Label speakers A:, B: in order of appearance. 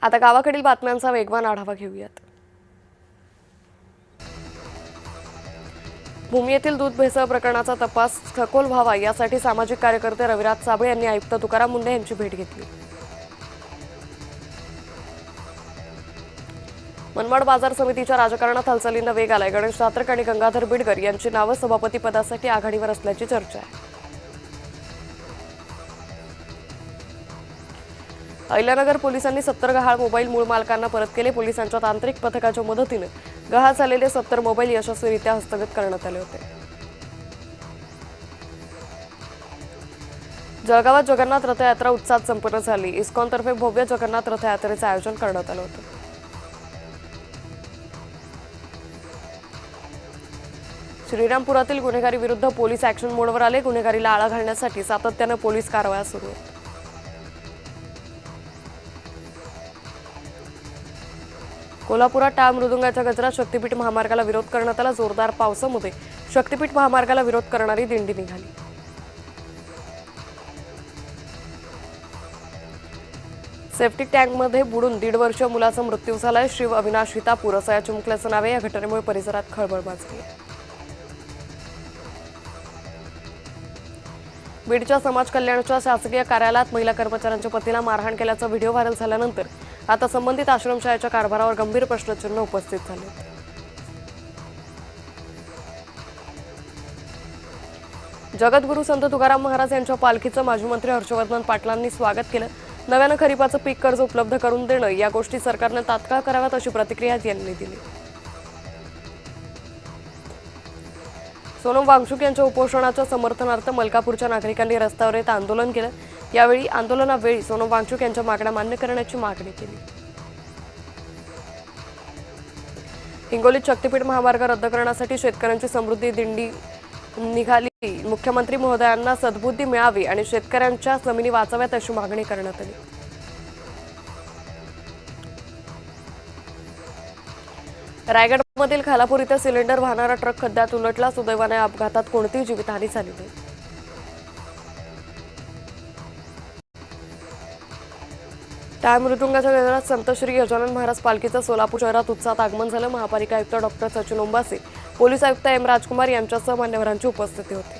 A: आता गावाकडील बातम्यांचा वेगवान आढावा घेऊयात। भूमी येथील दूध भेसळ प्रकरणाचा तपास सखोल व्हावा यासाठी सामाजिक कार्यकर्ते रविराज साबळे यांनी आयुक्त तुकाराम मुंढे यांची भेट घेतली। मनमाड बाजार समितीच्या राजकारणात हालचालींना वेग आलाय। गणेश सातरक आणि गंगाधर बिडकर यांची नावे सभापती पदासाठी आघाडीवर असल्याची चर्चा आहे। अहिल्यानगर पोलिसांनी 70 गहाळ मोबाईल मूळ मालकांना परत केले। पोलिसांच्या तांत्रिक पथकाच्या मदतीने गहाळ झालेले 70 मोबाईल यशस्वीरित्या हस्तगत करण्यात आले होते। जळगावात जगन्नाथ रथयात्रा उत्साहात संपन्न झाली। इस्कॉनतर्फे भव्य जगन्नाथ रथयात्रेचे आयोजन करण्यात आले होते। श्रीरामपुरातील गुन्हेगारी विरुद्ध पोलीस ऍक्शन मोडवर आले। गुन्हेगारीला आळा घालण्यासाठी सातत्याने पोलीस कारवाया सुरू आहेत। कोल्हापुरात टाळ मृदुंगाच्या गजरात शक्तीपीठ महामार्गाला विरोध करण्यात आला। जोरदार पावसामध्ये शक्तीपीठ महामार्गाला विरोध करणारी दिंडी निघाली। सेफ्टी टँकमध्ये बुडून 1.5 वर्षीय मुलाचा मृत्यू झालाय। शिव अविनाश हितापूर असं या चिमुकल्याचं नाव आहे। या घटनेमुळे परिसरात खळबळ माजली आहे। बीडच्या समाज कल्याणच्या शासकीय कार्यालयात महिला कर्मचाऱ्यांच्या पतीला मारहाण केल्याचा व्हिडिओ व्हायरल झाल्यानंतर आता संबंधित आश्रमशाळेच्या कारभारावर गंभीर प्रश्नचिन्ह उपस्थित झाले। जगद्गुरू संत तुकाराम महाराज यांच्या पालखीचं माजी मंत्री हर्षवर्धन पाटलांनी स्वागत केलं। नव्यानं खरीपाचं पीक कर्ज उपलब्ध करून देणं या गोष्टी सरकारने तात्काळ कराव्यात अशी प्रतिक्रिया त्यांनी दिली। सोनम वांगचुक यांच्या उपोषणाच्या समर्थनार्थ मलकापूरच्या नागरिकांनी रस्त्यावर येत आंदोलन केलं। यावेळी आंदोलनावेळी सोनम वांगचुक यांच्या मागण्या मान्य करण्याची मागणी केली। हिंगोलीत शक्तीपीठ महामार्ग रद्द करण्यासाठी शेतकऱ्यांची समृद्धी दिंडी निघाली। मुख्यमंत्री महोदयांना सद्बुद्धी मिळावी आणि शेतकऱ्यांच्या जमिनी वाचाव्यात अशी मागणी करण्यात आली। रायगडमधील खालापूर इथे सिलेंडर वाहणारा ट्रक खड्ड्यात उलटला। सुदैवाने अपघातात कोणतीही जीवितहानी झाली नाही। टाळ मृदुंगाच्या गजरात संत श्री गजानन महाराज पालखीचं सोलापूर शहरात उत्साहात आगमन झालं। महापालिका आयुक्त डॉक्टर सचिन ओंबासे, पोलीस आयुक्त एम राजकुमार यांच्यासह मान्यवरांची उपस्थिती होती।